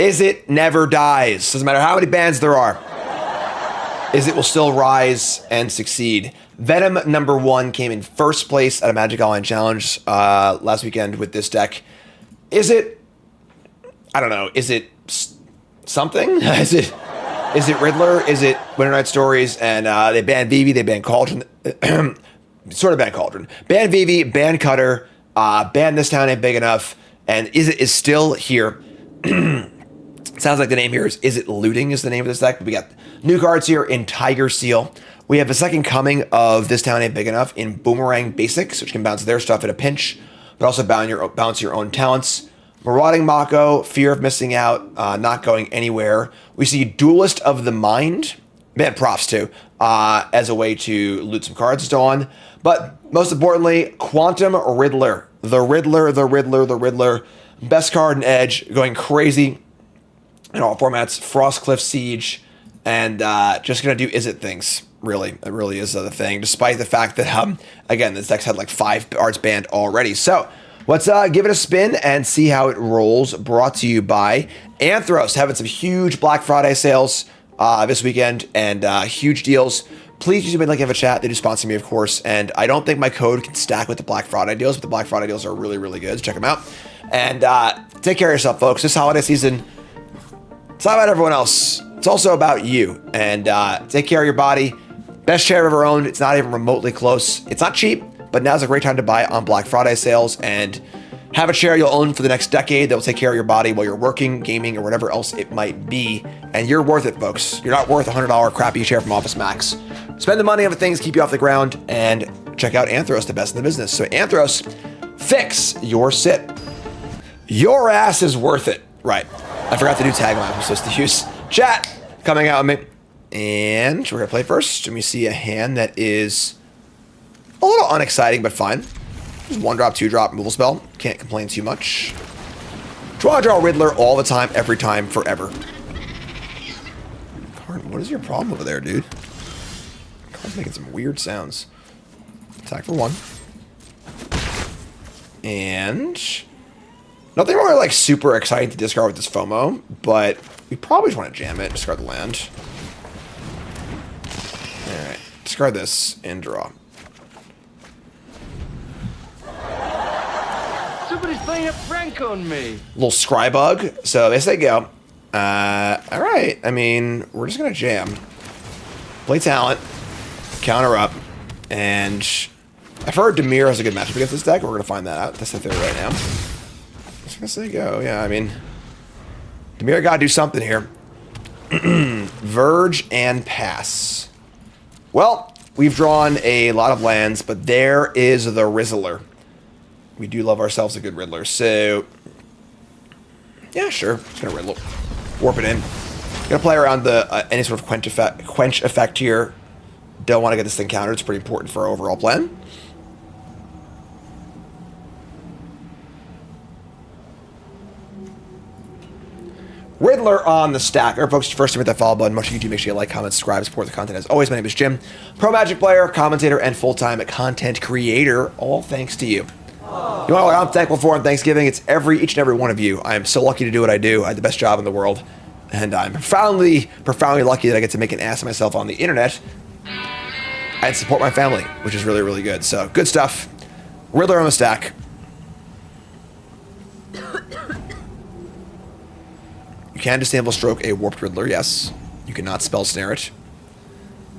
Izzet never dies. Doesn't matter how many bans there are. Izzet will still rise and succeed. Venom #1 came in first place at a Magic Online Challenge last weekend with this deck. Is it, I don't know, is it something? Is it Riddler? Is it Winter Night Stories? And they banned Vivi, they banned Cauldron. Sort of banned Cauldron. Banned Vivi, banned Cutter, banned This Town Ain't Big Enough, and Izzet is still here. Sounds like the name here is It Looting is the name of this deck. We got new cards here in Tiger Seal. We have a second coming of This Town Ain't Big Enough in Boomerang Basics, which can bounce their stuff at a pinch, but also bounce your own talents. Marauding Mako, Fear of Missing Out, not going anywhere. We see Duelist of the Mind, man, props too, as a way to loot some cards still on. But most importantly, Quantum Riddler. The Riddler. Best card in Edge, going crazy in all formats. Frostcliff Siege, and just gonna do Izzet things. Really, it really is the thing. Despite the fact that again, this deck's had like 5 cards banned already. So let's give it a spin and see how it rolls. Brought to you by Anthros, having some huge Black Friday sales this weekend and huge deals. Please use me like you have a chat. They do sponsor me, of course, and I don't think my code can stack with the Black Friday deals, but the Black Friday deals are really, really good. So check them out. And take care of yourself, folks. This holiday season, it's not about everyone else. It's also about you. And take care of your body. Best chair I've ever owned. It's not even remotely close. It's not cheap, but now's a great time to buy on Black Friday sales and have a chair you'll own for the next decade that will take care of your body while you're working, gaming, or whatever else it might be. And you're worth it, folks. You're not worth a $100 crappy chair from Office Max. Spend the money on the things keep you off the ground, and check out Anthros, the best in the business. So Anthros, fix your sit. Your ass is worth it. Right. I forgot the new tagline I'm supposed to use. Chat, coming out with me. And we're going to play first. And we see a hand that is a little unexciting, but fine. Just 1-drop, 2-drop removal spell. Can't complain too much. Draw Riddler all the time, every time, forever. Card, what is your problem over there, dude? Card's making some weird sounds. Attack for 1. And nothing really like super exciting to discard with this FOMO, but we probably just want to jam it, discard the land. Alright, discard this and draw. Somebody's playing a prank on me. Little scry bug. So they say go. Alright, I mean, we're just gonna jam. Play talent, counter up, and I've heard Dimir has a good matchup against this deck. We're gonna find that out. That's the theory right now. I'm just gonna say go. Yeah, I mean, Dimir gotta do something here. Verge and pass. Well, we've drawn a lot of lands, but there is the Rizzler. We do love ourselves a good Riddler, so yeah, sure. Just gonna Riddle, warp it in. Gonna play around the any sort of quench effect here. Don't want to get this thing countered. It's pretty important for our overall plan. Riddler on the stack. Alright, folks, first time hit that follow button. Much as you do, make sure you like, comment, subscribe, support the content. As always, my name is Jim, pro Magic player, commentator, and full-time content creator. All thanks to you. You know what I'm thankful for on Thanksgiving? It's each and every one of you. I am so lucky to do what I do. I have the best job in the world. And I'm profoundly lucky that I get to make an ass of myself on the internet and support my family, which is really, really good. So, good stuff. Riddler on the stack. You can disable stroke a warped Riddler, yes. You cannot spell snare it.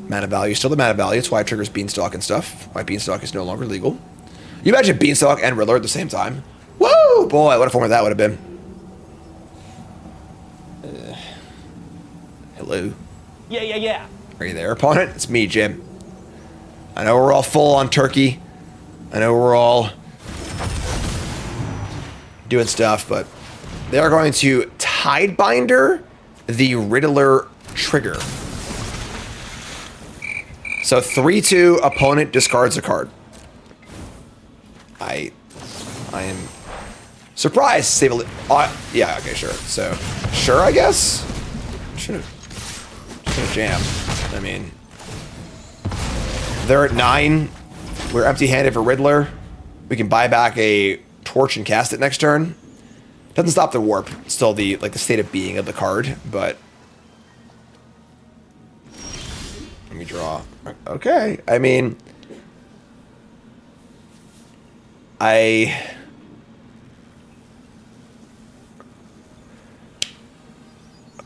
Mana value, still the mana value. That's why it triggers Beanstalk and stuff. Why Beanstalk is no longer legal. You imagine Beanstalk and Riddler at the same time? Woo! Boy, what a format that would have been. Hello? Yeah. Are you there, opponent? It's me, Jim. I know we're all full on turkey. I know we're all doing stuff, but they are going to Tidebinder the Riddler trigger. So 3-2, opponent discards a card. I am surprised. Save a yeah, okay, sure. So, sure, I guess. Should have jammed. I mean, they're at 9. We're empty-handed for Riddler. We can buy back a torch and cast it next turn. Doesn't stop the warp. It's still the like the state of being of the card, but let me draw. Okay. I mean,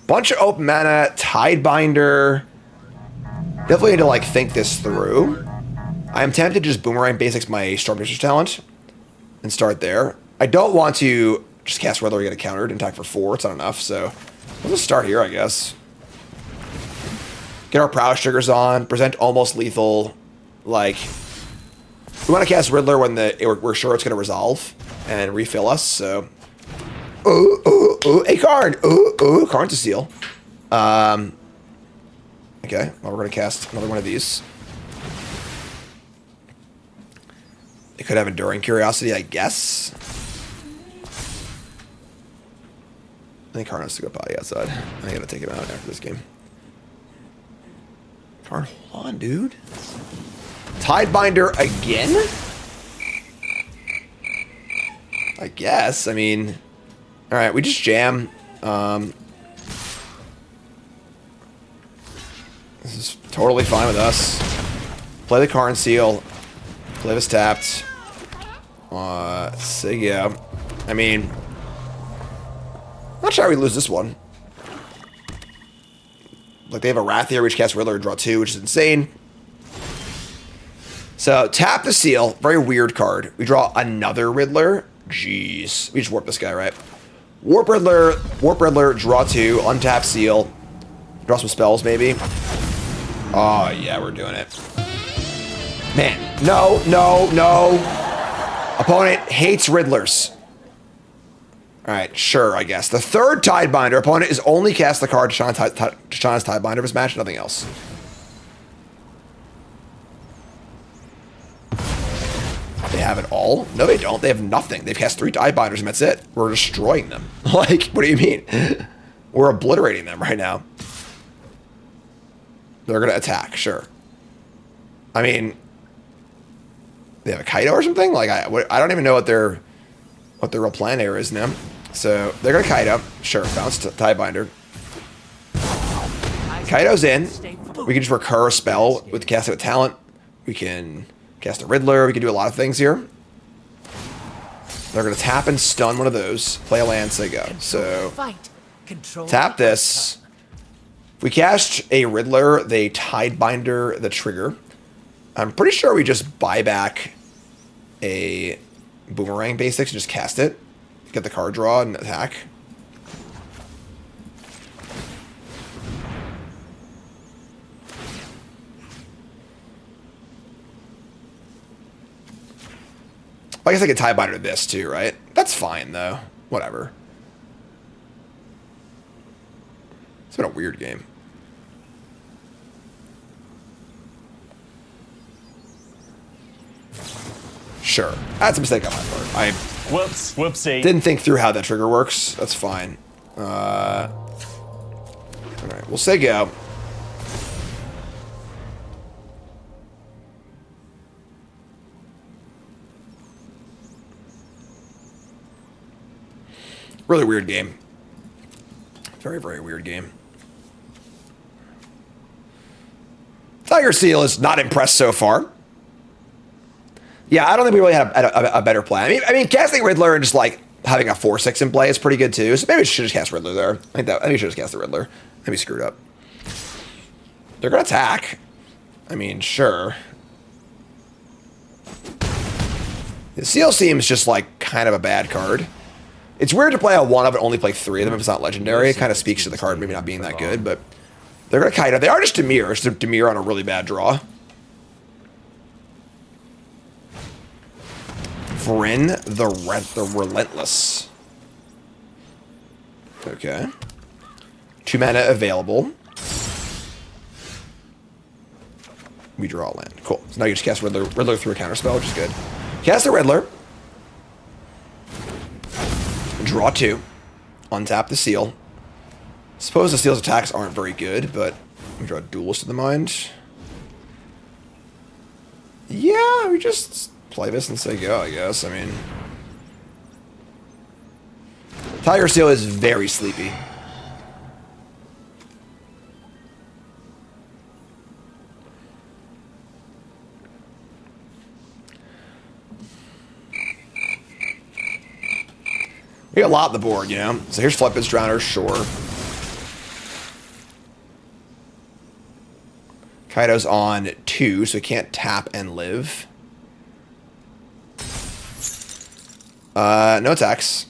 bunch of open mana, Tidebinder. Definitely need to like think this through. I am tempted to just boomerang basics my Stormcatcher's talent and start there. I don't want to just cast Riddler, get it countered, and attack for 4. It's not enough, so we'll just start here, I guess. Get our prowess triggers on, present almost lethal. Like, we want to cast Riddler when we're sure it's going to resolve and refill us, so. Ooh, a card. Ooh, card to seal. Okay, well, we're going to cast another one of these. It could have Enduring Curiosity, I guess. I think Card has to go potty outside. I gotta take him out after this game. Card, hold on, dude. Tidebinder again? I guess. I mean, all right, we just jam. This is totally fine with us. Play the Karn Seal. Play this tapped. So yeah. I mean, not sure how we lose this one. Like, they have a Wrath here, which casts Riddler and draw 2, which is insane. So, tap the seal. Very weird card. We draw another Riddler. Jeez. We just warp this guy, right? Warp Riddler, draw 2, untap seal. Draw some spells, maybe. Oh, yeah, we're doing it. Man. No. Opponent hates Riddlers. Alright, sure, I guess. The third Tidebinder. Opponent is only cast the card to shine his Tidebinder of his match, nothing else. They have it all? No, they don't. They have nothing. They've cast 3 Tidebinders and that's it. We're destroying them. Like, what do you mean? We're obliterating them right now. They're going to attack, sure. I mean, they have a Kaido or something? Like, I don't even know what their real plan here is now. So, they're going to Kaido. Sure, bounce to Tidebinder. Kaido's in. We can just recur a spell with casting with talent. We can cast a Riddler. We can do a lot of things here. They're going to tap and stun one of those. Play a land, say go. So, tap this. If we cast a Riddler, they Tidebinder the trigger. I'm pretty sure we just buy back a Boomerang basics and just cast it. Get the card draw and attack. I guess I could Tidebinder this too, right? That's fine though. Whatever. It's been a weird game. Sure. That's a mistake on my part. Whoopsie. Didn't think through how that trigger works. That's fine. Alright, we'll say go. Really weird game. Very, very weird game. Tiger Seal is not impressed so far. Yeah, I don't think we really had a better plan. I mean, casting Riddler and just like having a 4/6 in play is pretty good too. So maybe we should just cast Riddler there. I think we should just cast the Riddler. Maybe screwed up. They're gonna attack. I mean, sure. The Seal seems just like kind of a bad card. It's weird to play a 1 of and only play 3 of them if it's not legendary. It kind of speaks to the card maybe not being that good, but they're gonna Kaido. They are just Dimir. It's Dimir on a really bad draw. Vryn the Relentless. Okay. 2 mana available. We draw a land. Cool. So now you just cast Riddler through a counterspell, which is good. Cast the Riddler. Draw 2. Untap the Seal. Suppose the Seal's attacks aren't very good, but we draw Duelist to the mind. Yeah, we just play this and say go, I guess. I mean, Tiger Seal is very sleepy. We got a lot on the board, you know? So here's Floodpits Drowner, sure. Kaido's on 2, so he can't tap and live. No attacks.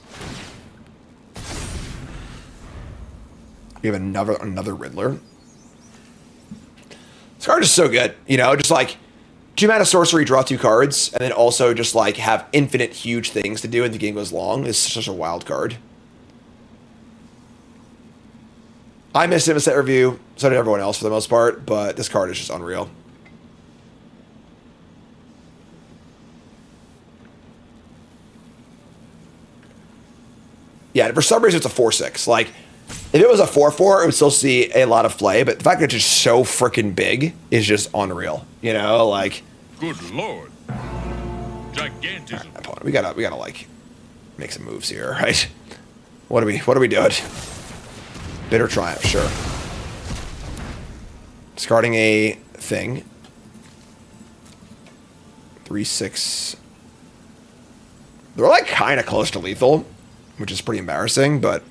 We have another Riddler. This card is so good, you know? Just like 2 mana sorcery, draw 2 cards, and then also just like have infinite huge things to do and the game goes long. It's such a wild card. I missed it in a set review, so did everyone else for the most part, but this card is just unreal. Yeah, for some reason it's a 4/6. Like, if it was a 4/4, it would still see a lot of play, but the fact that it's just so freaking big is just unreal. You know, like... Good lord. Gigantism. Right, we gotta like make some moves here, right? What are we doing? Bitter Triumph, sure. Discarding a thing. 3/6. They're like kind of close to lethal, which is pretty embarrassing, but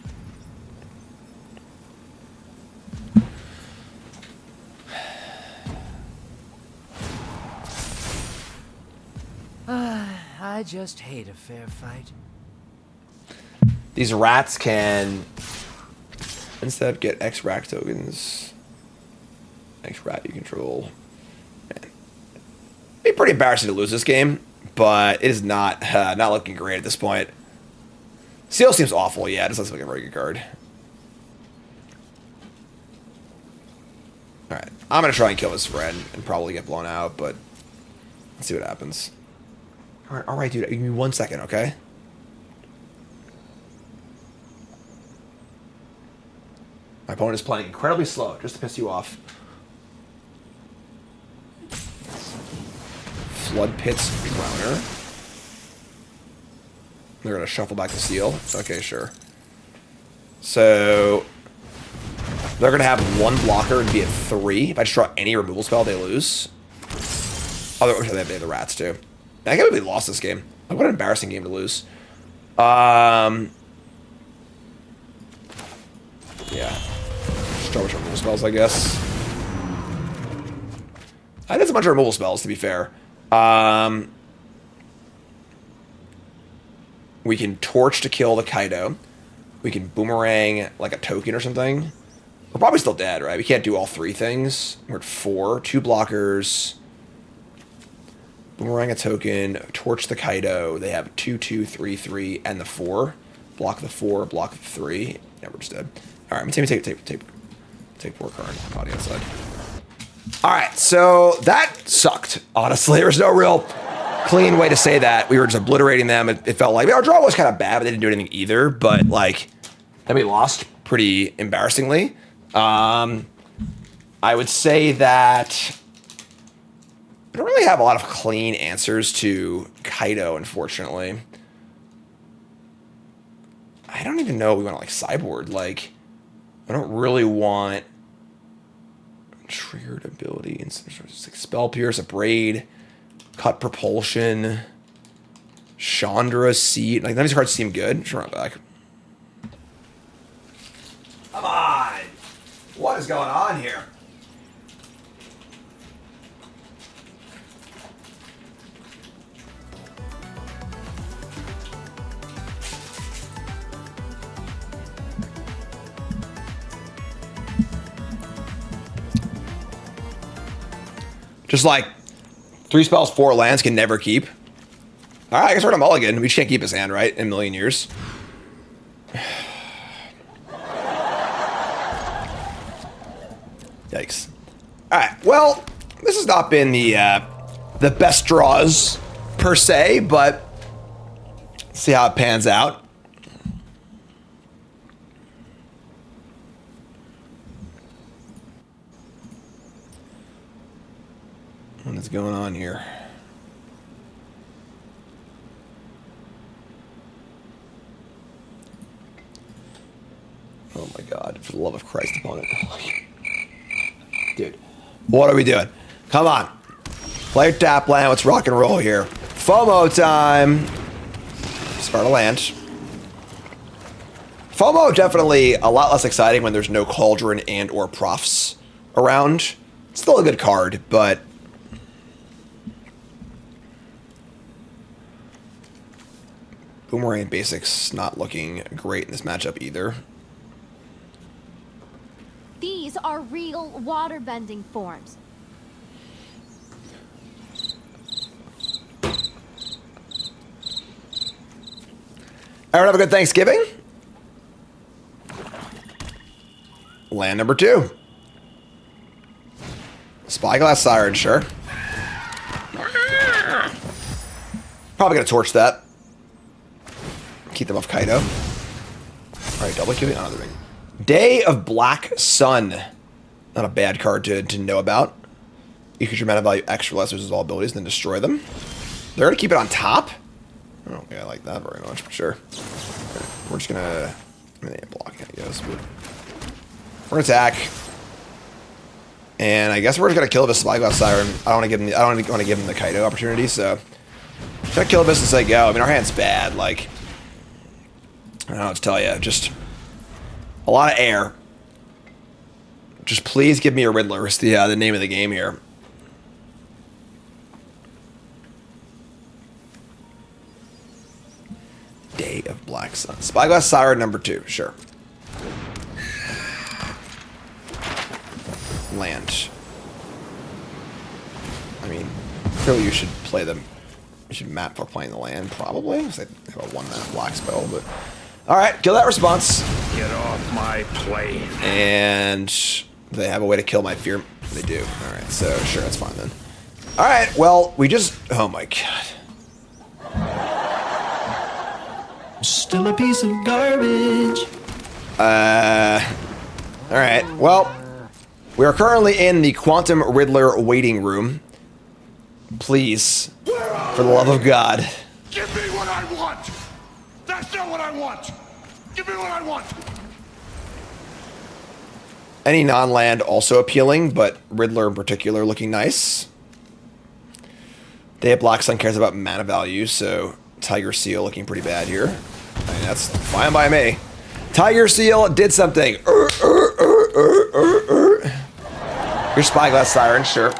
I just hate a fair fight. these rats can instead get X rack tokens. X rat you control. Man. It'd be pretty embarrassing to lose this game, but it is not looking great at this point. Seal seems awful, yeah, it doesn't look like a very good card. Alright, I'm gonna try and kill this friend and probably get blown out, but let's see what happens. Alright, dude, give me 1 second, okay? My opponent is playing incredibly slow, just to piss you off. Floodpits Drowner. They're gonna shuffle back the seal. Okay, sure. So they're gonna have 1 blocker and be at 3. If I just draw any removal spell, they lose. Oh, they have the rats too. I can't believe we lost this game. Like, what an embarrassing game to lose. Yeah. Just draw a bunch of removal spells, I guess. I did a bunch of removal spells, to be fair. We can Torch to kill the Kaido. We can Boomerang like a token or something. We're probably still dead, right? We can't do all 3 things. We're at 4. 2 blockers. Boomerang a token. Torch the Kaido. They have 2, 2, 3, 3, and the 4. Block the 4, block the 3. Yeah, we're just dead. All right, let me take 4 card. Body outside. All right, so that sucked, honestly. There was no real clean way to say that. We were just obliterating them. It felt like our draw was kind of bad, but they didn't do anything either. But, like, then we lost pretty embarrassingly. I would say that I don't really have a lot of clean answers to Kaido, unfortunately. I don't even know if we want to, like, sideboard. Like, I don't really want triggered ability, like Spell Pierce, Abrade, Cut Propulsion, Chandra, Seed. Like, none of these cards seem good. Sure, I'm back. Come on! What is going on here? Just like 3 spells, 4 lands can never keep. All right, I guess we're gonna mulligan. We just can't keep his hand, right? In a million years. Yikes. All right. Well, this has not been the best draws per se, but let's see how it pans out. What is going on here? my god, for the love of Christ, opponent. Dude, what are we doing? Come on. Play your tap land, let's rock and roll here. FOMO time. Start a land. FOMO definitely a lot less exciting when there's no Cauldron and or Profs around. It's still a good card, but Boomerang Basics not looking great in this matchup either. These are real waterbending forms. Everyone have a good Thanksgiving. Land number 2. Spyglass Siren, sure. Probably gonna torch that. Keep them off Kaido. Alright, double queuing another ring. Day of Black Sun. Not a bad card to know about. You could your mana value X for less versus all abilities, then destroy them. They're gonna keep it on top? I don't think I like that very much, but sure. We're just gonna... I mean, blocking, I guess, but... We're gonna attack. And I guess we're just gonna kill this Spyglass Siren. I don't want to give him the Kaido opportunity, so... Gonna kill this and say go. I mean, our hand's bad, like... I don't know what to tell you. Just... A lot of air. Just please give me a Riddler. It's the name of the game here. Day of Black Sun. Spyglass Siren number 2, sure. Land. I mean, clearly you should play them. You should map for playing the land, probably. Because they have a 1-mana block spell, but... Alright, kill that response. Get off my plane. And they have a way to kill my fear. They do. Alright, so sure, that's fine then. Alright, well, we just... Oh my god. Still a piece of garbage. Alright, well, we are currently in the Quantum Riddler waiting room. Please, for the love of God. Give me what I want. That's not what I want. Give me what I want. Any non-land also appealing, but Riddler in particular looking nice. Day of Black Sun cares about mana value, so Tiger Seal looking pretty bad here. I mean, that's fine by me. Tiger Seal did something. Your Spyglass Siren, sure.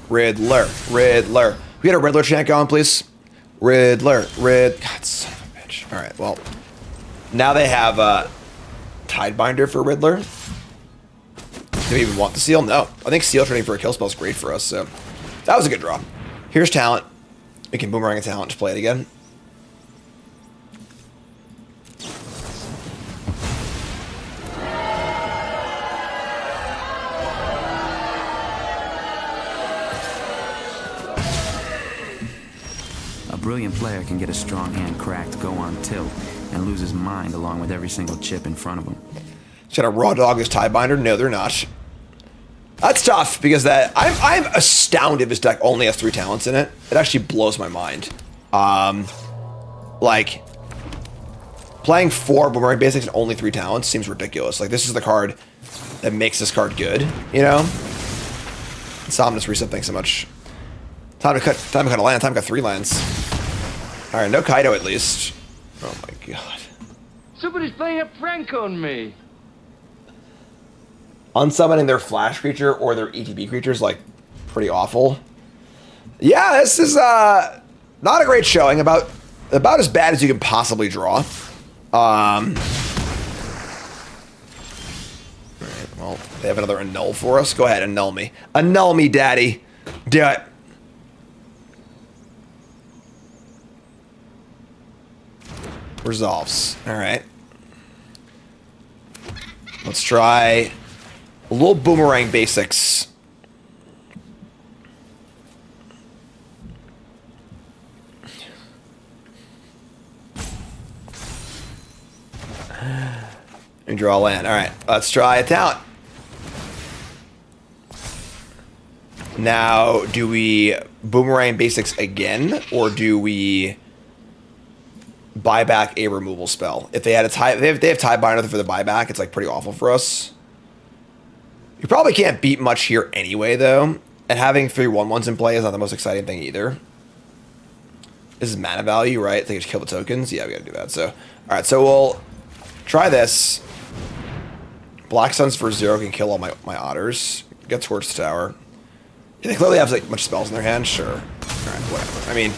Riddler. We get a Riddler chant going, please. Riddler. God, son of a bitch. Alright, well. Now they have Tidebinder for Riddler. Do we even want the Seal? No. I think Seal trading for a kill spell is great for us, so that was a good draw. Here's talent. We can boomerang a talent to play it again. A brilliant player can get a strong hand cracked, go on tilt, and lose his mind along with every single chip in front of him. Should I raw dog this Tidebinder? No, they're not. That's tough because I'm astounded this deck only has 3 talents in it. It actually blows my mind. Like playing 4 Boomerang Basics and only 3 talents seems ridiculous. Like this is the card that makes this card good, you know? Somnus reset, thanks so much. Time to cut a land, time to cut 3 lands. Alright, no Kaido at least. Oh my god. Somebody's playing a prank on me. Unsummoning their flash creature or their ETB creatures, like, pretty awful. Yeah, this is not a great showing. About as bad as you can possibly draw. Alright, well, they have another annul for us. Go ahead, annul me. Annul me, daddy. Do it. Resolves. Alright. Let's try a little Boomerang Basics. And draw a land. Alright, let's try a talent. Now, do we Boomerang Basics again, or do we buy back a removal spell. If they had a tie, they have tie binder for the buyback. It's like pretty awful for us. You probably can't beat much here anyway, though. And having 3 1/1s in play is not the most exciting thing either. This is mana value, right? They just kill the tokens. Yeah, we gotta do that. So, all right. So we'll try this. Black Suns for 0 can kill all my otters. Get towards the tower. They clearly have like much spells in their hand. Sure. All right. Whatever. I mean,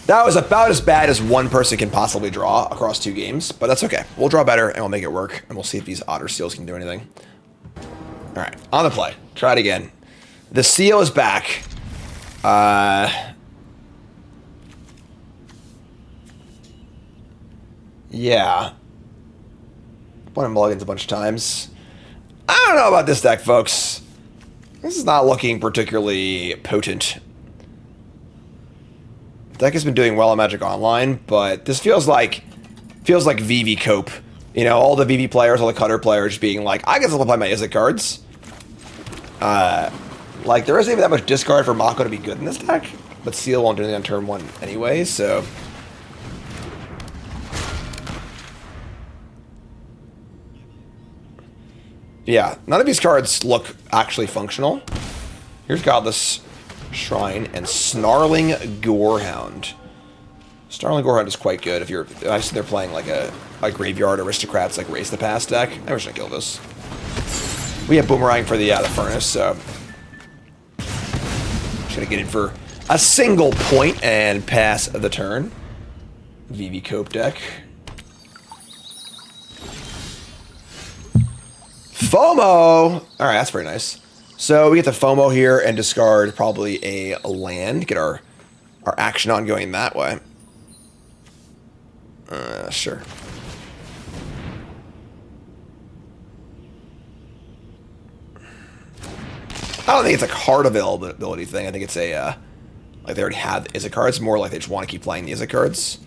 that was about as bad as one person can possibly draw across 2 games, but that's okay. We'll draw better and we'll make it work, and we'll see if these otter seals can do anything. All right, on the play. Try it again. The seal is back. Yeah. Won mulligans a bunch of times. I don't know about this deck, folks. This is not looking particularly potent. The deck has been doing well on Magic Online, but this feels like VV Cope. You know, all the VV players, all the Cutter players being like, I guess I'll play my Izzet cards. Like, there isn't even that much discard for Mako to be good in this deck, but Seal won't do anything on turn 1 anyway, so... Yeah, none of these cards look actually functional. Here's Godless Shrine and Snarling Gorehound. Snarling Gorehound is quite good if you're... I see they're playing like a Graveyard Aristocrats, like Race the Past deck. I wish I could kill this. We have Boomerang for the Furnace, so... Just gonna get in for a single point and pass the turn. VV Cope deck. FOMO! Alright, that's very nice. So we get the FOMO here and discard probably a land. Get our action on going that way. Sure. I don't think it's a card availability thing. I think it's a, like they already have the Izzet cards. More like they just want to keep playing the Izzet cards.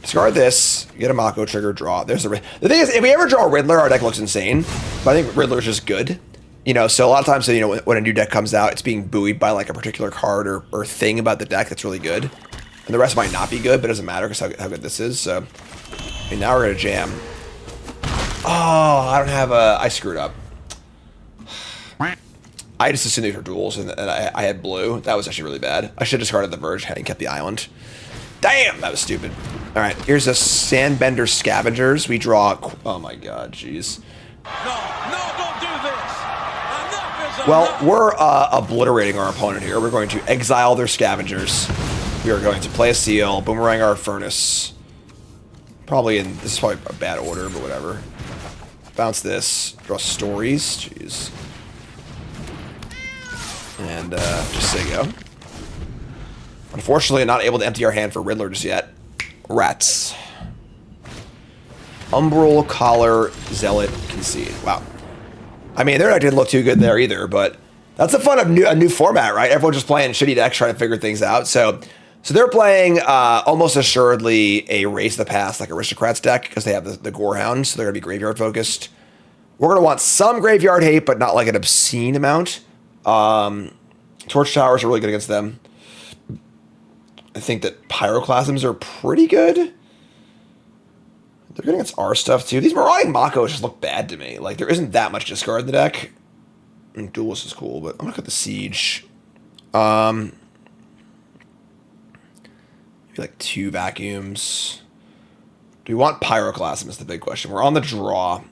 Discard this, get a Mako trigger, draw. There's the thing is, if we ever draw a Riddler, our deck looks insane. But I think Riddler's just good. You know, so a lot of times, you know, when a new deck comes out, it's being buoyed by like a particular card or thing about the deck that's really good. And the rest might not be good, but it doesn't matter because how good this is. So, I mean, now we're going to jam. Oh, I don't have a... I screwed up. I just assumed these were duels, and I had blue. That was actually really bad. I should have discarded the Verge and kept the island. Damn, that was stupid. All right, here's a Sandbender Scavengers. We draw... Oh my god, jeez. No, don't do this. Enough is Well, enough. we're obliterating our opponent here. We're going to exile their Scavengers. We are going to play a Seal, Boomerang our Furnace. Probably in... This is probably a bad order, but whatever. Bounce this. Draw Stories. Jeez. And just say go. Unfortunately, not able to empty our hand for Riddler just yet. Rats. Umbral, Collar, Zealot, Concede. Wow. I mean, their deck didn't look too good there either, but that's the fun of a new format, right? Everyone's just playing shitty decks trying to figure things out. So they're playing almost assuredly a Race the Past, like Aristocrats deck, because they have the Gorehound, so they're going to be graveyard focused. We're going to want some graveyard hate, but not like an obscene amount. Torch Towers are really good against them. I think that Pyroclasms are pretty good. They're good against our stuff, too. These Marauding Makos just look bad to me. Like, there isn't that much discard in the deck. I mean, Duelist is cool, but I'm going to cut the Siege. Maybe like 2 Vacuums. Do we want Pyroclasm is the big question. We're on the draw.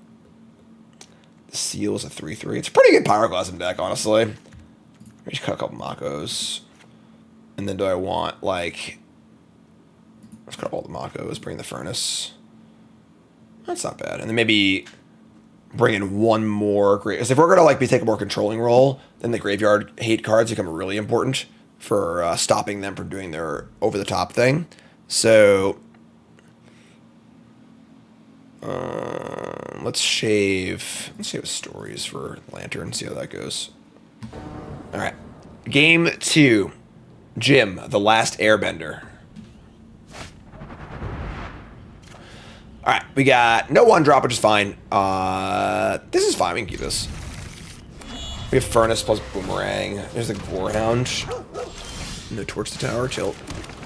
The Seal is a 3/3. It's a pretty good Pyroclasm deck, honestly. Let me just cut a couple Makos. And then do I want, like... Let's cut all the Makos, bring the Furnace. That's not bad. And then maybe bring in one more... Because if we're going to like be taking a more controlling role, then the Graveyard Hate cards become really important for stopping them from doing their over-the-top thing. So... let's shave Stories for Lantern, see how that goes. Alright. Game 2. Jim, the Last Airbender. Alright, we got no 1-drop, which is fine. This is fine, we can keep this. We have Furnace plus Boomerang. There's the Gorehound. No Torch the Tower, tilt.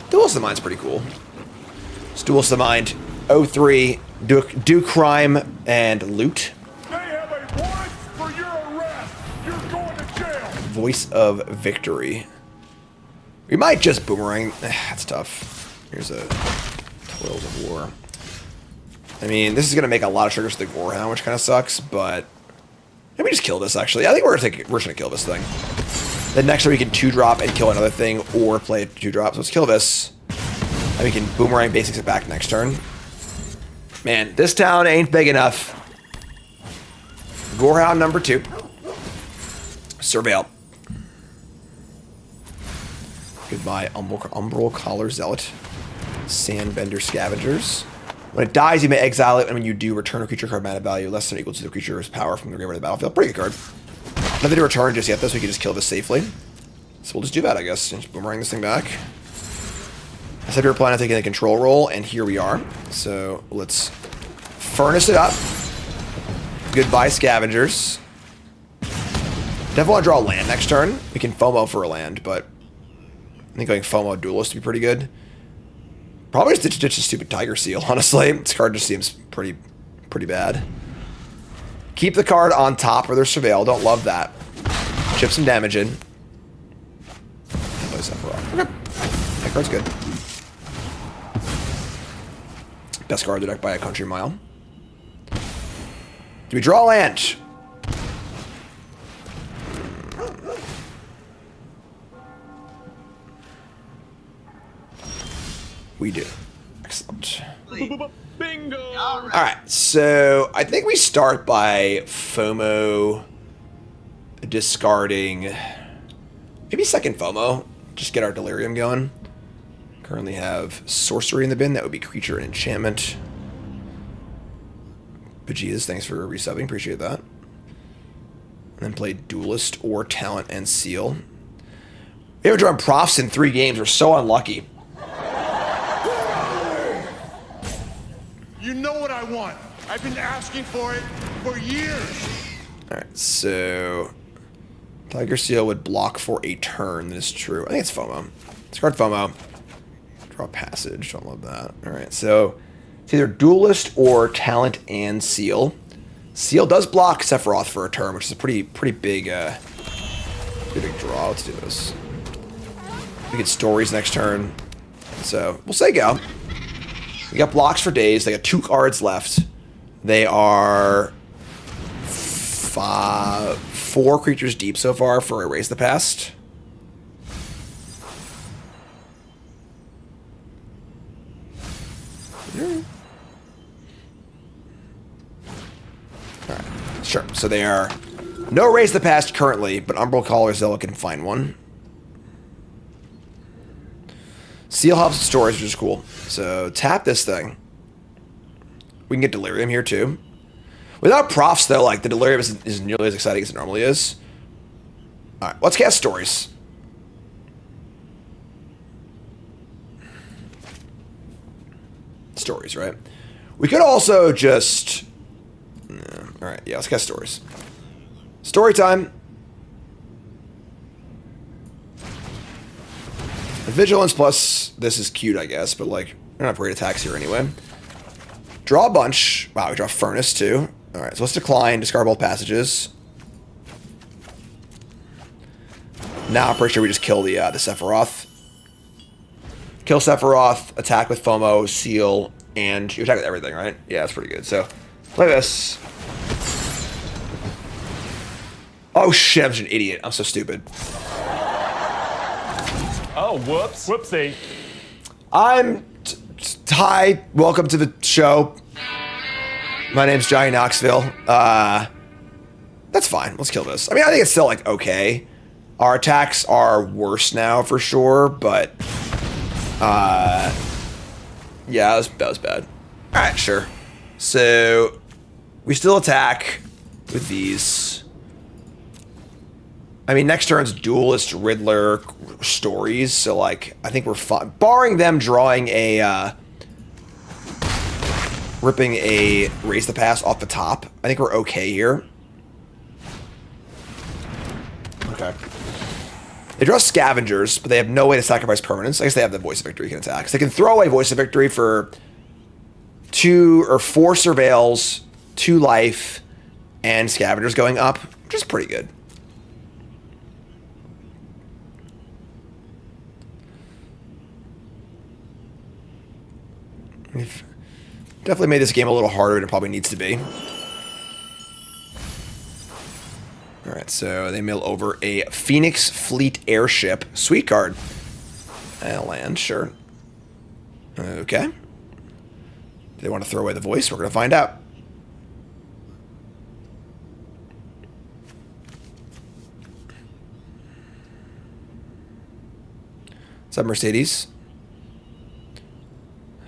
Duelist the Mind's pretty cool. Duelist the Mind. 03, do crime and loot. They have a warrant for your arrest. You're going to jail. Voice of victory. We might just boomerang. That's tough. Here's a Toils of War. I mean, this is going to make a lot of triggers to the Gorehound, which kind of sucks, but maybe just kill this, actually. I think we're just going to kill this thing. Then next turn we can 2-drop and kill another thing, or play a 2-drop. So let's kill this. And we can boomerang basics it back next turn. Man, this town ain't big enough. Gorehound number 2. Surveil. Goodbye, Umbral Collar Zealot. Sandbender Scavengers. When it dies, you may exile it, and when you do, return a creature card mana value less than or equal to the creature's power from the graveyard to the battlefield. Pretty good card. Nothing to return just yet, though, so we can just kill this safely. So we'll just do that, I guess. Just boomerang this thing back. I said we were planning on taking a control roll, and here we are. So let's furnace it up. Goodbye, Scavengers. Definitely want to draw a land next turn. We can FOMO for a land, but I think going FOMO Duelist would be pretty good. Probably just ditch the stupid Tiger Seal, honestly. This card just seems pretty bad. Keep the card on top or their Surveil. Don't love that. Chip some damage in. Okay. That card's good. Best card of the deck by a country mile. Do we draw land? We do. Excellent. Bingo. Alright, so I think we start by FOMO discarding maybe second FOMO. Just get our Delirium going. Currently have Sorcery in the bin. That would be Creature and Enchantment. Bejesus, thanks for resubbing. Appreciate that. And then play Duelist or Talent and Seal. We haven't drawn Profs in 3 games. We're so unlucky. You know what I want. I've been asking for it for years. Alright, so Tiger Seal would block for a turn. That is true. I think it's FOMO. Discard FOMO. Draw Passage. Don't love that. Alright, so it's either Duelist or Talent and Seal. Seal does block Sephiroth for a turn, which is a pretty big big draw. Let's do this. We get Stories next turn. So we'll say go. We got blocks for days. They got 2 cards left. They are 4 creatures deep so far for Erase the Past. Alright, sure. So they are no Erase the Past currently, but Umbral Collar Zealot can find one. Seal helps with storage, which is cool. So tap this thing. We can get Delirium here too. Without Profs though, like the Delirium isn't nearly as exciting as it normally is. Alright, let's cast Stories. Stories, right? We could also just... Alright, yeah, let's cast Stories. Story time. Vigilance plus this is cute, I guess, but like, we don't have great attacks here anyway. Draw a bunch. Wow, we draw Furnace too. Alright, so let's decline, discard both passages. Now I'm pretty sure we just kill the Sephiroth. Kill Sephiroth, attack with FOMO, Seal, and you attack with everything, right? Yeah, that's pretty good. So, play this. Oh shit, I'm such an idiot. I'm so stupid. Oh, whoops. Whoopsie. I'm... Hi, welcome to the show. My name's Johnny Knoxville. That's fine. Let's kill this. I mean, I think it's still, like, okay. Our attacks are worse now, for sure, but... yeah, that was bad. Alright, sure. So, we still attack with these. I mean, next turn's Duelist, Riddler, Stories, so, like, I think we're fine. Barring them drawing a, ripping a Raise the Pass off the top, I think we're okay here. Okay. They draw Scavengers, but they have no way to sacrifice permanents. I guess they have the Voice of Victory can attack. So they can throw away Voice of Victory for 2 or 4 surveils, 2 life, and scavengers going up, which is pretty good. We've definitely made this game a little harder than it probably needs to be. Alright, so they mill over a Phoenix Fleet airship. Sweet card. And land, sure. Okay. Do they want to throw away the voice? We're going to find out. What's up, Mercedes?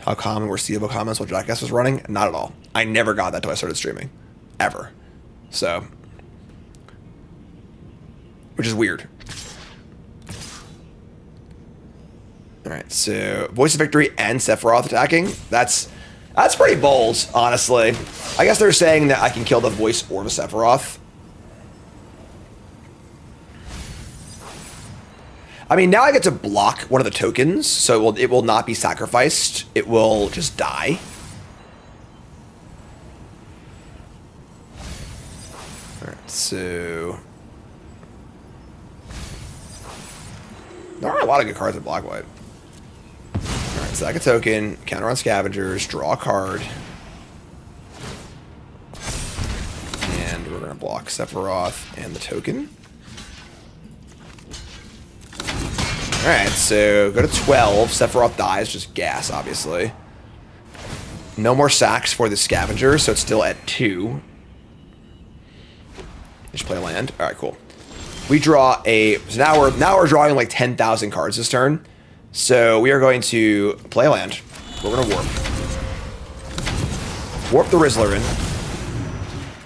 How common were seeable comments while Jackass was running? Not at all. I never got that till I started streaming. Ever. So. Which is weird. Alright, so Voice of Victory and Sephiroth attacking. That's pretty bold, honestly. I guess they're saying that I can kill the Voice or the Sephiroth. I mean, now I get to block one of the tokens, so it will not be sacrificed. It will just die. Alright, so... There are a lot of good cards in black-white. Alright, sack a token, counter on scavengers, draw a card. And we're going to block Sephiroth and the token. Alright, so go to 12. Sephiroth dies, just gas, obviously. No more sacks for the scavenger, so it's still at 2. Just play a land. Alright, cool. We draw a... So now we're drawing like 10,000 cards this turn. So we are going to play a land. We're going to warp. Warp the Rizzler in.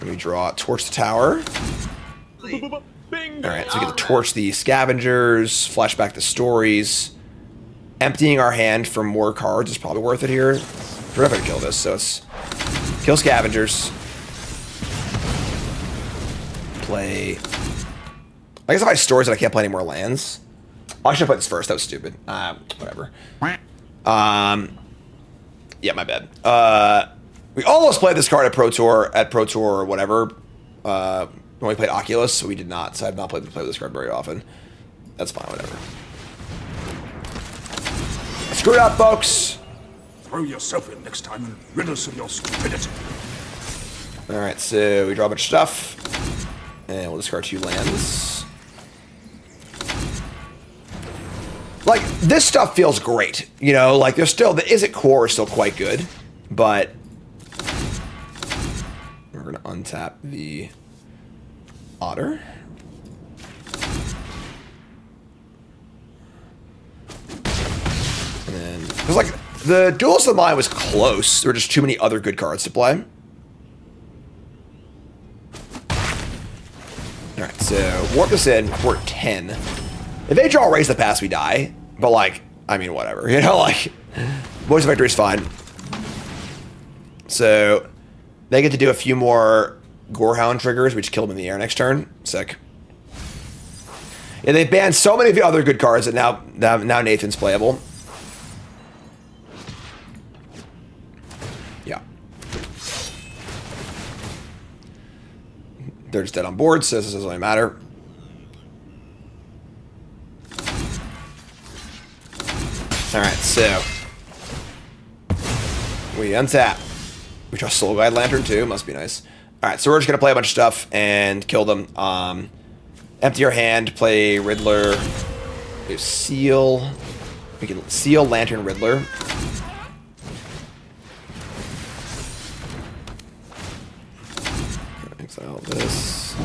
And we draw Torch the Tower. Alright, so we get to torch the scavengers, flashback the stories. Emptying our hand for more cards is probably worth it here. We're not going to kill this, so it's... Kill scavengers. Play... I guess if I have stories that I can't play any more lands. I should have played this first, that was stupid. Whatever. Yeah, my bad. We almost played this card at Pro Tour or whatever. When we played Oculus, so we did not. So I have not played this card very often. That's fine, whatever. Screw it up, folks! Throw yourself in next time and rid us of your stupidity. Alright, so we draw a bunch of stuff. And we'll discard 2 lands. Like, this stuff feels great. You know, like, there's still... The Izzet core is still quite good. But... We're going to untap the... Otter. And then... It was like... The Duelist of the Mind was close. There were just too many other good cards to play. Alright, so warp this in. We're at 10. If they draw Raise the Past, we die. But, like, I mean, whatever. You know, like, Voice of Victory is fine. So, they get to do a few more Gorehound triggers. We just kill them in the air next turn. Sick. Yeah, they banned so many of the other good cards that now Nathan's playable. Yeah. They're just dead on board, so this doesn't really matter. Alright, so we untap. We draw Soul Guide Lantern too, must be nice. Alright, so we're just gonna play a bunch of stuff and kill them. Empty our hand, play Riddler. We have Seal. We can Seal Lantern Riddler. Exile this.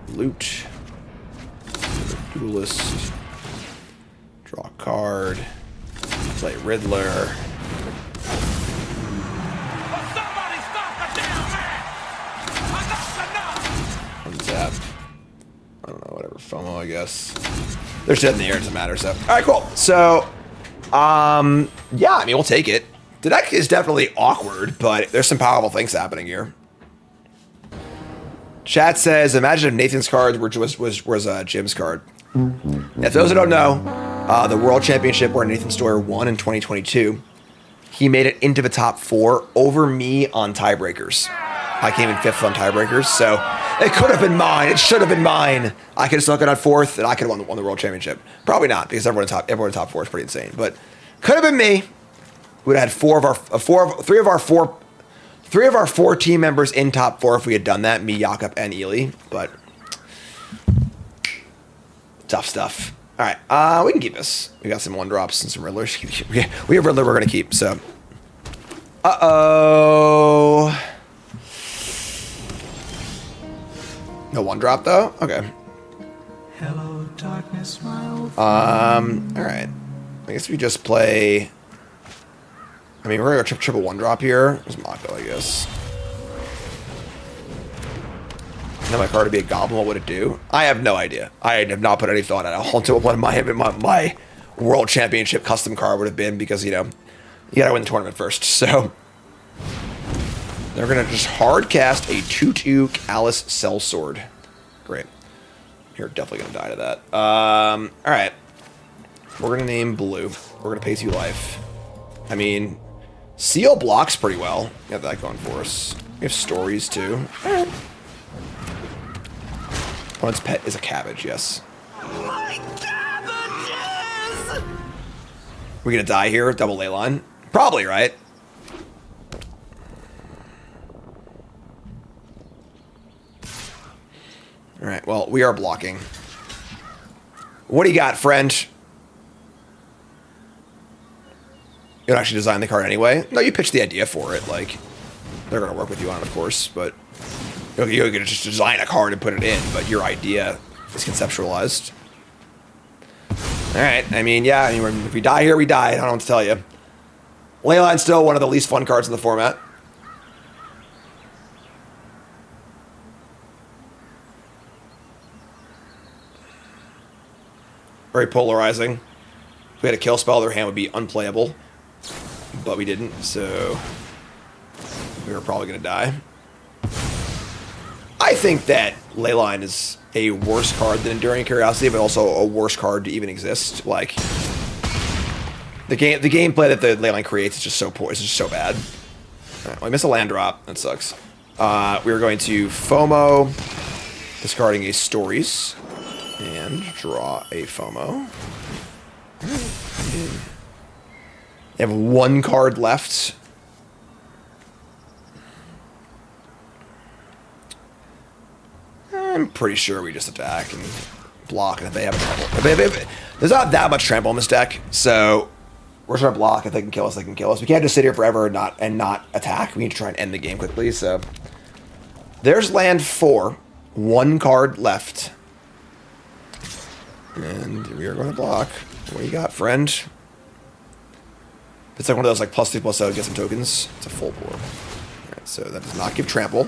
Loot. Duelist. Draw a card. Play Riddler. Untap. I don't know, whatever. FOMO, I guess. They're dead in the air, it doesn't matter, so. Alright, cool. So, yeah, I mean, we'll take it. The deck is definitely awkward, but there's some powerful things happening here. Chat says, imagine if Nathan's card was Jim's card. If those who don't know, the World Championship where Nathan Stoyer won in 2022 he made it into the top 4 over me on tiebreakers. I came in 5th on tiebreakers, so it could have been mine. It should have been mine. I could have stuck it on 4th, and I could have won the world championship. Probably not, because everyone in top 4 is pretty insane. But could have been me. We'd have had three of our 4 team members in top 4 if we had done that. Me, Jakob, and Ely. But tough stuff. All right, we can keep this. We got some 1-drops and some Riddlers. We have Riddler we're going to keep, so. Uh-oh. No 1-drop, though? Okay. Hello, darkness, my old All right. I guess we just play... I mean, we're going to go triple 1-drop here. There's Mako, I guess. And then my card would be a Goblin. What would it do? I have no idea. I have not put any thought at all into what my World Championship custom card would have been because, you know, you got to win the tournament first. So they're going to just hard cast a 2/2 Callous Sellsword. Great. You're definitely going to die to that. All right. We're going to name Blue. We're going to pay 2 life. I mean, Seal blocks pretty well. We got that going for us. We have stories, too. All right. Opponent's pet is a cabbage, yes. My cabbages! We're going to die here, double Leyline? Probably, right? All right, well, we are blocking. What do you got, friend? You don't actually design the card anyway? No, you pitched the idea for it. Like, they're going to work with you on it, of course, but you can just design a card and put it in, but your idea is conceptualized. All right, I mean, yeah, I mean, if we die here, we die. I don't know what to tell you. Leyline's still one of the least fun cards in the format. Very polarizing. If we had a kill spell, their hand would be unplayable. But we didn't, so we were probably going to die. I think that Leyline is a worse card than Enduring Curiosity, but also a worse card to even exist. Like, the gameplay that the Leyline creates is just so poor. It's just so bad. All right, well, I missed a land drop. That sucks. We're going to FOMO, discarding a Stories, and draw a FOMO. They have 1 card left. I'm pretty sure we just attack and block, and if they have a trample. There's not that much trample in this deck, so we're trying to block. If they can kill us, they can kill us. We can't just sit here forever and not attack. We need to try and end the game quickly, so. There's land 4. 1 card left. And we are going to block. What do you got, friend? It's like one of those like +2/+0, get some tokens. It's a full board. Alright, so that does not give trample.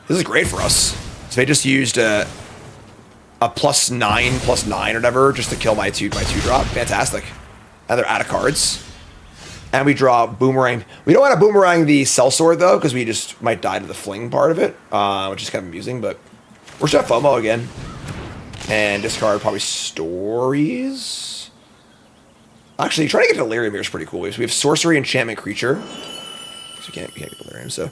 This is great for us. So they just used a +9/+9 or whatever just to kill my 2/2 Fantastic. And they're out of cards. And we draw Boomerang. We don't want to Boomerang the Sellsword though, because we just might die to the fling part of it, which is kind of amusing, but we're just at FOMO again. And discard probably Stories. Actually, trying to get Delirium here is pretty cool. So we have Sorcery, Enchantment, Creature. So we can't get Delirium, so.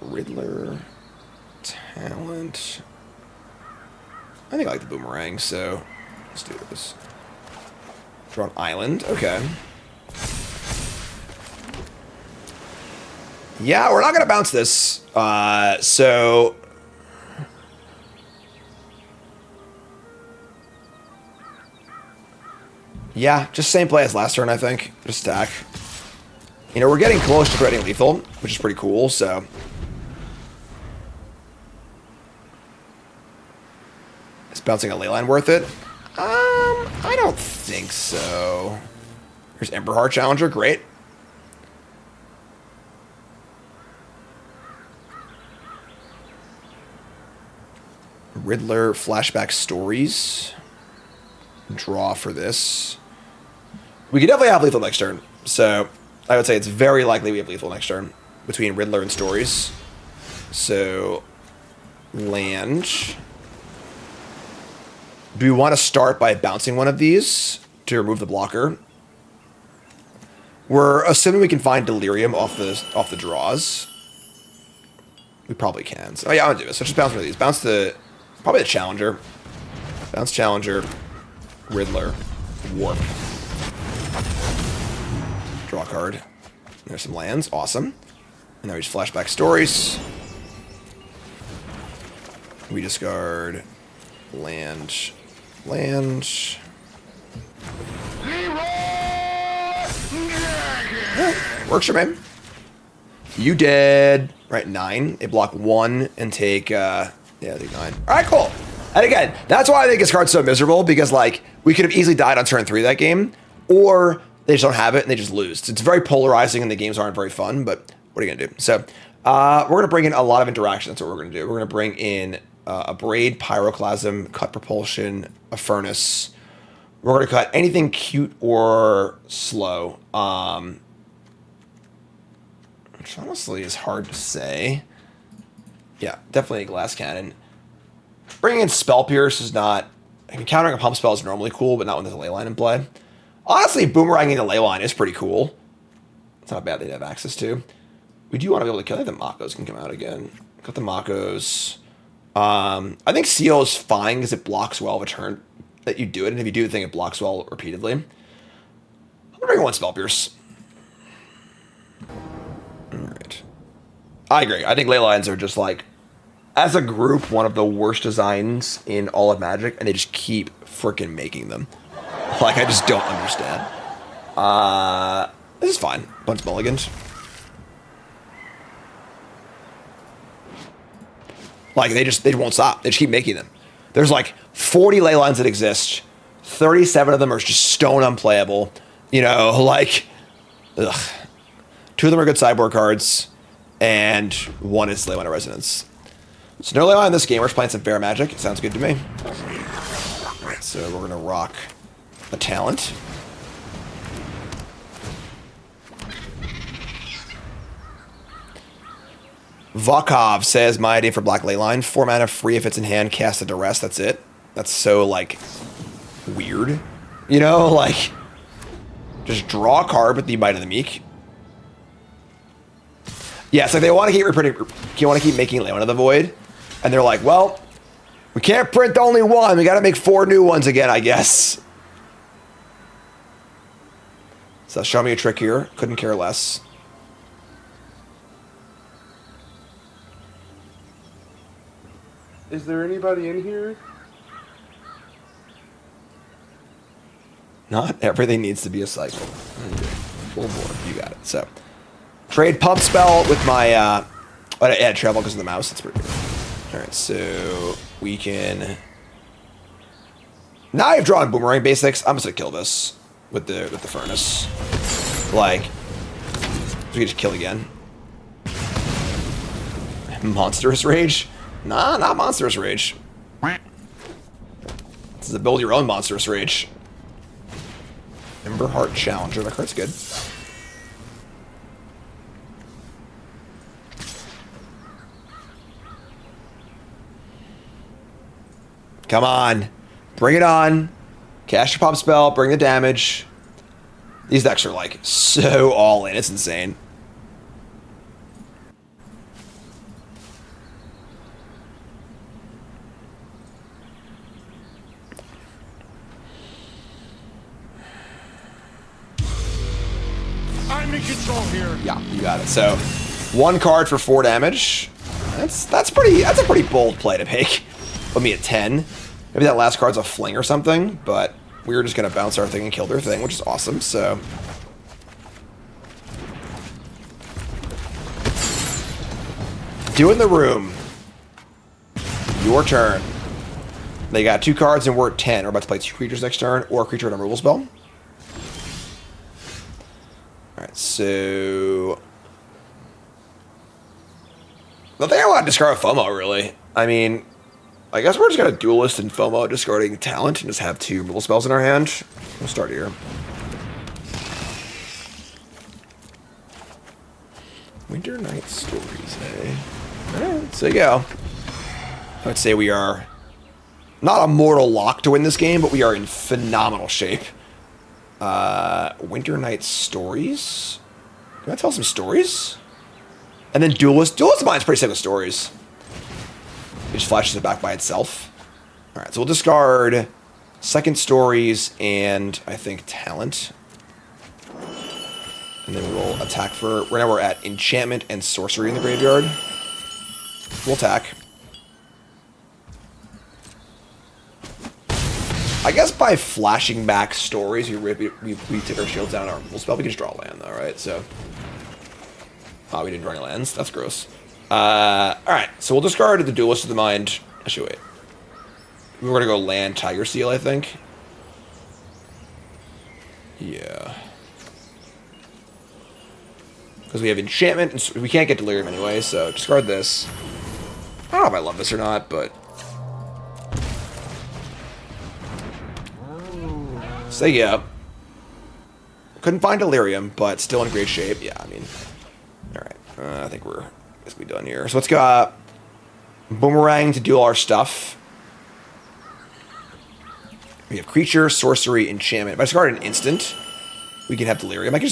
Riddler. Talent. I think I like the Boomerang, so let's do this. Draw an island. Okay. Yeah, we're not going to bounce this. So... yeah, just same play as last turn, I think. Just attack. You know, we're getting close to creating lethal, which is pretty cool, so... is bouncing a Leyline worth it? I don't think so. Here's Emberheart Challenger, great. Riddler Flashback Stories. Draw for this. We could definitely have lethal next turn, so I would say it's very likely we have lethal next turn between Riddler and Stories. So, land. Do we want to start by bouncing one of these to remove the blocker? We're assuming we can find Delirium off the draws. We probably can. So, oh yeah, I'm gonna do this. So just bounce one of these. Bounce the probably the Challenger. Bounce Challenger, Riddler, Warp. Draw a card. There's some lands. Awesome. And now we just flashback stories. We discard land. Yeah, works for me. You did right 9. They block 1 and take I think 9. All right, cool. And again, that's why I think this card's so miserable, because like we could have easily died on turn 3 of that game, or they just don't have it and they just lose. It's very polarizing and the games aren't very fun. But what are you gonna do? So we're gonna bring in a lot of interaction. That's what we're gonna do. We're gonna bring in a Braid, Pyroclasm, Cut Propulsion, a Furnace. We're going to cut anything cute or slow. Which honestly is hard to say. Yeah, definitely a Glass Cannon. Bringing in Spell Pierce is not... I mean, countering a pump spell is normally cool, but not when there's a Leyline in play. Honestly, boomeranging a Leyline is pretty cool. It's not bad they'd have access to. We do want to be able to kill... I think the Makos can come out again. Cut the Makos. I think Seal is fine because it blocks well of a turn that you do it, and if you do the thing, it blocks well repeatedly. I'm gonna bring one Spell Pierce. Alright. I agree. I think Leylines are just like, as a group, one of the worst designs in all of Magic, and they just keep freaking making them. Like, I just don't understand. This is fine. Bunch of mulligans. Like, they won't stop. They just keep making them. There's like 40 Leylines that exist. 37 of them are just stone unplayable. You know, like, ugh. 2 of them are good sideboard cards, and 1 is Leyline of Resonance. So no Leyline in this game. We're just playing some fair Magic. It sounds good to me. Alright, so we're going to rock a Talent. Vokov says, my idea for Black Leyline, 4 mana free if it's in hand, cast a Duress, that's it. That's so, like, weird. You know, like, just draw a card with the Might of the Meek. Yeah, it's like they want to keep making Leyline of the Void, and they're like, well, we can't print only 1, we gotta make 4 new ones again, I guess. So show me a trick here, couldn't care less. Is there anybody in here? Not everything needs to be a cycle. Full board, you got it. So, trade Pump Spell with my, yeah, Travel because of the mouse. That's pretty good. All right, so we can. Now I've drawn Boomerang basics. I'm just gonna kill this with the Furnace. Like, we can just kill again. Monstrous Rage. Nah, not Monstrous Rage. This is a build your own Monstrous Rage. Emberheart Challenger. That card's good. Come on. Bring it on. Cast your pop spell. Bring the damage. These decks are like so all in. It's insane. I'm in control here. Yeah, you got it. So, 1 card for 4 damage. That's a pretty bold play to make. Put me at 10. Maybe that last card's a fling or something, but we're just gonna bounce our thing and kill their thing, which is awesome. So, do in the room. Your turn. They got 2 cards and we're at 10. We're about to play 2 creatures next turn, or a creature and a removal spell. Alright, so the thing I want to discard FOMO, really. I mean, I guess we're just gonna duelist and FOMO, discarding Talent, and just have 2 removal spells in our hand. We'll start here. Winter Night Stories, eh? Alright, so you go. I would say we are not a mortal lock to win this game, but we are in phenomenal shape. Winter Night Stories. Can I tell some stories? And then Duelist. Duelist Mind's pretty sick with stories. It just flashes it back by itself. All right, so we'll discard Second Stories and I think Talent. And then we'll attack for... Right now we're at Enchantment and Sorcery in the graveyard. We'll attack. I guess by flashing back stories, we take our shields down our spell. We can just draw a land, though, right? So, oh, we didn't draw any lands. That's gross. All right, so we'll discard the Duelist of the Mind. Actually, wait. We're gonna go land Tiger Seal, I think. Yeah. Because we have Enchantment, and we can't get Delirium anyway, so discard this. I don't know if I love this or not, but... Say yeah. Couldn't find Delirium, but still in great shape. Yeah, I mean... Alright, I think we're basically done here. So let's go Boomerang to do all our stuff. We have Creature, Sorcery, Enchantment. If I discard an instant, we can have Delirium. I can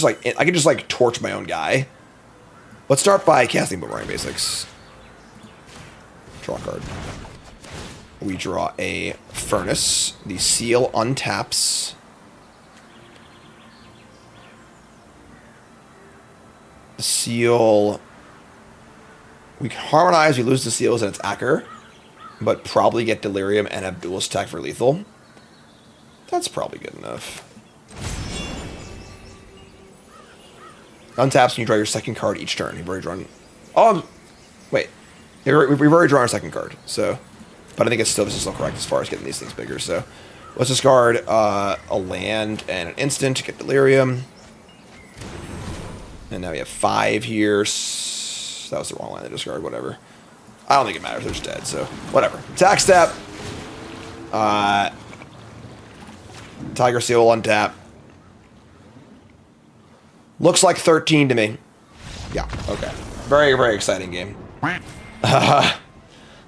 just like torch my own guy. Let's start by casting Boomerang Basics. Draw a card. We draw a Furnace. The Seal untaps. The Seal... We can Harmonize, we lose the Seals and its Acker, but probably get Delirium and have Duelist attack for lethal. That's probably good enough. Untaps and you draw your second card each turn. You've already drawn... Oh, wait. We've already drawn our second card, so... But I think this is still correct as far as getting these things bigger, so... Let's discard a land and an instant to get Delirium. And now we have 5 here. That was the wrong line to discard, whatever. I don't think it matters, they're just dead, so... Whatever. Attack step. Tiger Seal untap. Looks like 13 to me. Yeah, okay. Very, very exciting game.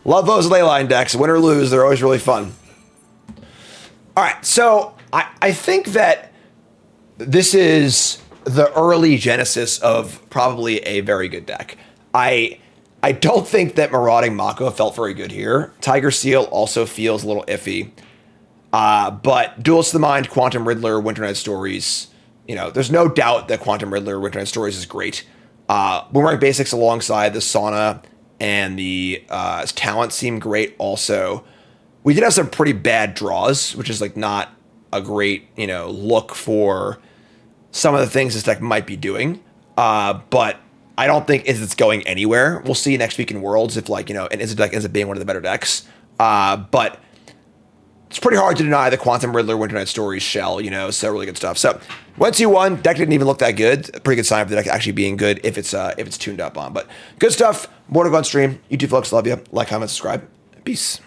Love those Leyline decks. Win or lose, they're always really fun. Alright, so I think that this is the early genesis of probably a very good deck. I don't think that Marauding Mako felt very good here. Tiger Seal also feels a little iffy. But Duelist of the Mind, Quantum Riddler, Winter Night Stories, you know, there's no doubt that Quantum Riddler, Winter Night Stories is great. Boomerang Basics alongside the Sauna and the Talent seem great also. We did have some pretty bad draws, which is like not a great, you know, look for some of the things this deck might be doing. But I don't think Izzet's going anywhere. We'll see next week in Worlds if, like, you know, an Izzet deck ends up being one of the better decks. But it's pretty hard to deny the Quantum Riddler, Winter Night Stories shell, you know, so really good stuff. So, once you won, deck didn't even look that good. A pretty good sign for the deck actually being good if it's tuned up on. But good stuff. More to go on stream. YouTube folks, love you. Like, comment, subscribe. Peace.